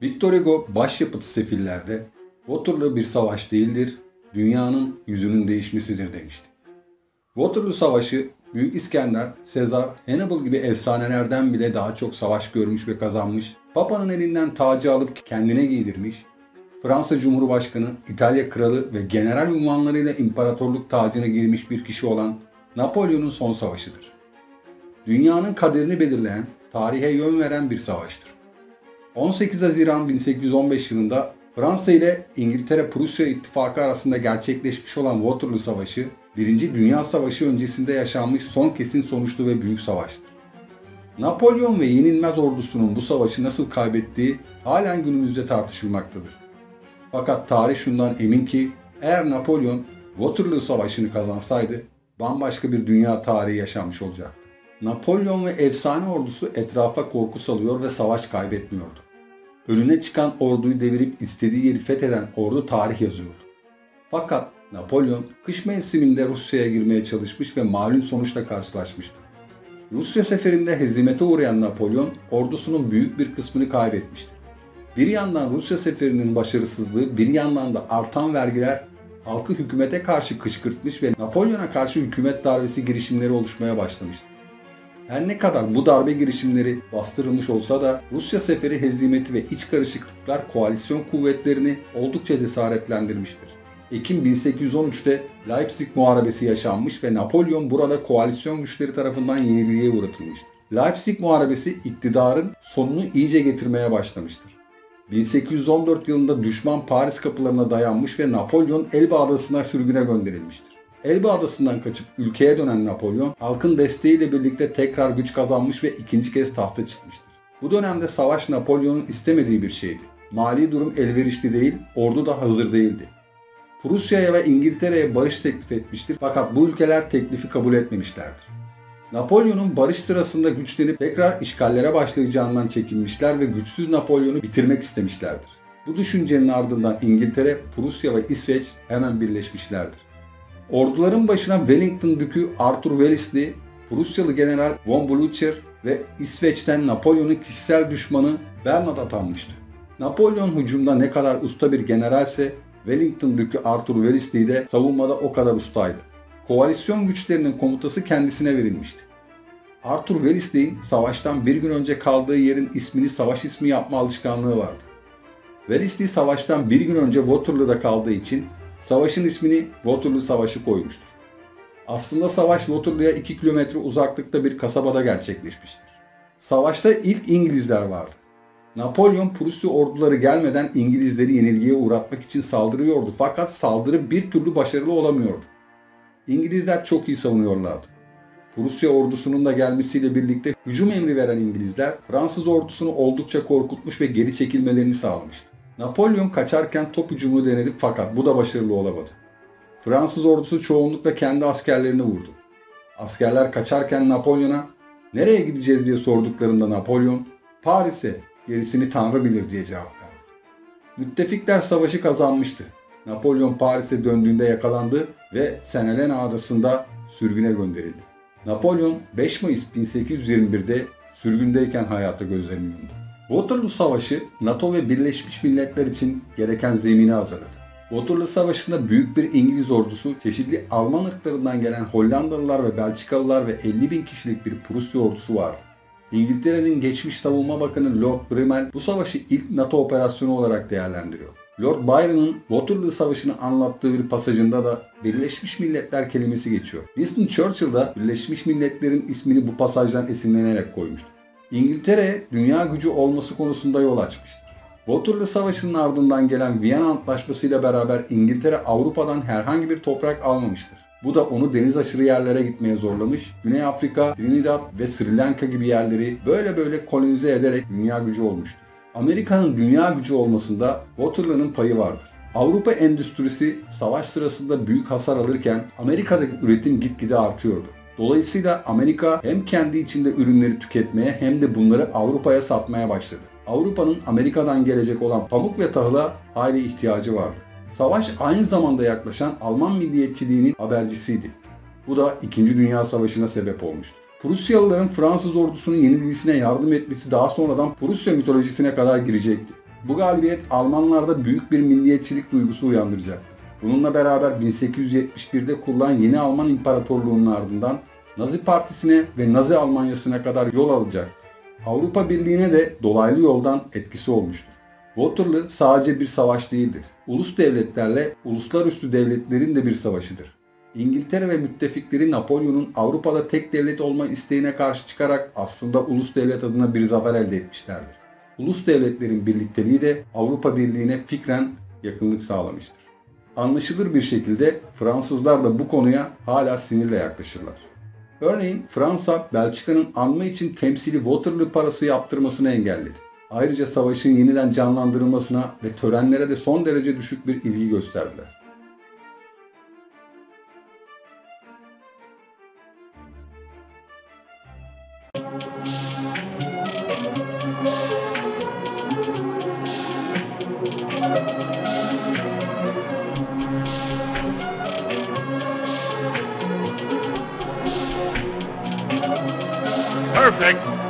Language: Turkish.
Victor Hugo başyapıtı Sefiller'de Waterloo bir savaş değildir, dünyanın yüzünün değişmesidir demişti. Waterloo Savaşı, Büyük İskender, Sezar, Hannibal gibi efsanelerden bile daha çok savaş görmüş ve kazanmış, Papa'nın elinden tacı alıp kendine giydirmiş, Fransa Cumhurbaşkanı, İtalya Kralı ve general unvanlarıyla imparatorluk tacına girmiş bir kişi olan Napolyon'un son savaşıdır. Dünyanın kaderini belirleyen, tarihe yön veren bir savaştır. 18 Haziran 1815 yılında Fransa ile İngiltere-Prusya ittifakı arasında gerçekleşmiş olan Waterloo Savaşı, 1. Dünya Savaşı öncesinde yaşanmış son kesin sonuçlu ve büyük savaştır. Napolyon ve yenilmez ordusunun bu savaşı nasıl kaybettiği halen günümüzde tartışılmaktadır. Fakat tarih şundan emin ki eğer Napolyon Waterloo Savaşı'nı kazansaydı bambaşka bir dünya tarihi yaşanmış olacaktı. Napolyon ve efsane ordusu etrafa korku salıyor ve savaş kaybetmiyordu. Önüne çıkan orduyu devirip istediği yeri fetheden ordu tarih yazıyordu. Fakat Napolyon kış mevsiminde Rusya'ya girmeye çalışmış ve malum sonuçla karşılaşmıştı. Rusya seferinde hezimete uğrayan Napolyon ordusunun büyük bir kısmını kaybetmişti. Bir yandan Rusya seferinin başarısızlığı, bir yandan da artan vergiler halkı hükümete karşı kışkırtmış ve Napolyon'a karşı hükümet darbesi girişimleri oluşmaya başlamıştı. Her ne kadar bu darbe girişimleri bastırılmış olsa da Rusya seferi hezimeti ve iç karışıklıklar koalisyon kuvvetlerini oldukça cesaretlendirmiştir. Ekim 1813'te Leipzig Muharebesi yaşanmış ve Napolyon burada koalisyon güçleri tarafından yenilgiye uğratılmıştır. Leipzig Muharebesi iktidarın sonunu iyice getirmeye başlamıştır. 1814 yılında düşman Paris kapılarına dayanmış ve Napolyon Elba Adası'na sürgüne gönderilmiştir. Elba Adası'ndan kaçıp ülkeye dönen Napolyon, halkın desteğiyle birlikte tekrar güç kazanmış ve ikinci kez tahta çıkmıştır. Bu dönemde savaş Napolyon'un istemediği bir şeydi. Mali durum elverişli değil, ordu da hazır değildi. Prusya'ya ve İngiltere'ye barış teklif etmiştir fakat bu ülkeler teklifi kabul etmemişlerdir. Napolyon'un barış sırasında güçlenip tekrar işgallere başlayacağından çekinmişler ve güçsüz Napolyon'u bitirmek istemişlerdir. Bu düşüncenin ardından İngiltere, Prusya ve İsveç hemen birleşmişlerdir. Orduların başına Wellington Dükü Arthur Wellesley, Prusyalı General von Blücher ve İsveç'ten Napolyon'un kişisel düşmanı Bernard atanmıştı. Napolyon hücumda ne kadar usta bir generalse Wellington Dükü Arthur Wellesley de savunmada o kadar ustaydı. Koalisyon güçlerinin komutası kendisine verilmişti. Arthur Wellesley'in savaştan bir gün önce kaldığı yerin ismini savaş ismi yapma alışkanlığı vardı. Wellesley savaştan bir gün önce Waterloo'da kaldığı için savaşın ismini Waterloo Savaşı koymuştur. Aslında savaş Waterloo'ya 2 kilometre uzaklıkta bir kasabada gerçekleşmiştir. Savaşta ilk İngilizler vardı. Napolyon Prusya orduları gelmeden İngilizleri yenilgiye uğratmak için saldırıyordu fakat saldırı bir türlü başarılı olamıyordu. İngilizler çok iyi savunuyorlardı. Prusya ordusunun da gelmesiyle birlikte hücum emri veren İngilizler Fransız ordusunu oldukça korkutmuş ve geri çekilmelerini sağlamıştı. Napolyon kaçarken top hücumu denedi fakat bu da başarılı olamadı. Fransız ordusu çoğunlukla kendi askerlerini vurdu. Askerler kaçarken Napolyon'a "Nereye gideceğiz?" diye sorduklarında Napolyon "Paris'e, gerisini Tanrı bilir." diye cevap verdi. Müttefikler savaşı kazanmıştı. Napolyon Paris'e döndüğünde yakalandı ve Saint Helena adasında sürgüne gönderildi. Napolyon 5 Mayıs 1821'de sürgündeyken hayata gözlerini yumdu. Waterloo Savaşı, NATO ve Birleşmiş Milletler için gereken zemini hazırladı. Waterloo Savaşı'nda büyük bir İngiliz ordusu, çeşitli Alman ırklarından gelen Hollandalılar ve Belçikalılar ve 50.000 kişilik bir Prusya ordusu vardı. İngiltere'nin geçmiş savunma bakanı Lord Brimell bu savaşı ilk NATO operasyonu olarak değerlendiriyor. Lord Byron'ın Waterloo Savaşı'nı anlattığı bir pasajında da Birleşmiş Milletler kelimesi geçiyor. Winston Churchill da Birleşmiş Milletler'in ismini bu pasajdan esinlenerek koymuştur. İngiltere, dünya gücü olması konusunda yol açmıştır. Waterloo Savaşı'nın ardından gelen Viyana Antlaşması ile beraber İngiltere Avrupa'dan herhangi bir toprak almamıştır. Bu da onu deniz aşırı yerlere gitmeye zorlamış, Güney Afrika, Trinidad ve Sri Lanka gibi yerleri böyle kolonize ederek dünya gücü olmuştur. Amerika'nın dünya gücü olmasında Waterloo'nun payı vardır. Avrupa endüstrisi savaş sırasında büyük hasar alırken Amerika'daki üretim gitgide artıyordu. Dolayısıyla Amerika hem kendi içinde ürünleri tüketmeye hem de bunları Avrupa'ya satmaya başladı. Avrupa'nın Amerika'dan gelecek olan pamuk ve tahıla hayli ihtiyacı vardı. Savaş aynı zamanda yaklaşan Alman milliyetçiliğinin habercisiydi. Bu da 2. Dünya Savaşı'na sebep olmuştur. Prusyalıların Fransız ordusunun yenilgisine yardım etmesi daha sonradan Prusya mitolojisine kadar girecekti. Bu galibiyet Almanlarda büyük bir milliyetçilik duygusu uyandıracaktı. Bununla beraber 1871'de kurulan yeni Alman İmparatorluğu'nun ardından Nazi Partisi'ne ve Nazi Almanyası'na kadar yol alacaktı. Avrupa Birliği'ne de dolaylı yoldan etkisi olmuştur. Waterloo sadece bir savaş değildir. Ulus devletlerle uluslararası devletlerin de bir savaşıdır. İngiltere ve müttefikleri Napolyon'un Avrupa'da tek devlet olma isteğine karşı çıkarak aslında ulus devlet adına bir zafer elde etmişlerdir. Ulus devletlerin birlikteliği de Avrupa Birliği'ne fikren yakınlık sağlamıştır. Anlaşılır bir şekilde Fransızlar da bu konuya hala sinirle yaklaşırlar. Örneğin Fransa, Belçika'nın anma için temsili Waterloo parası yaptırmasını engelledi. Ayrıca savaşın yeniden canlandırılmasına ve törenlere de son derece düşük bir ilgi gösterdiler. Perfect.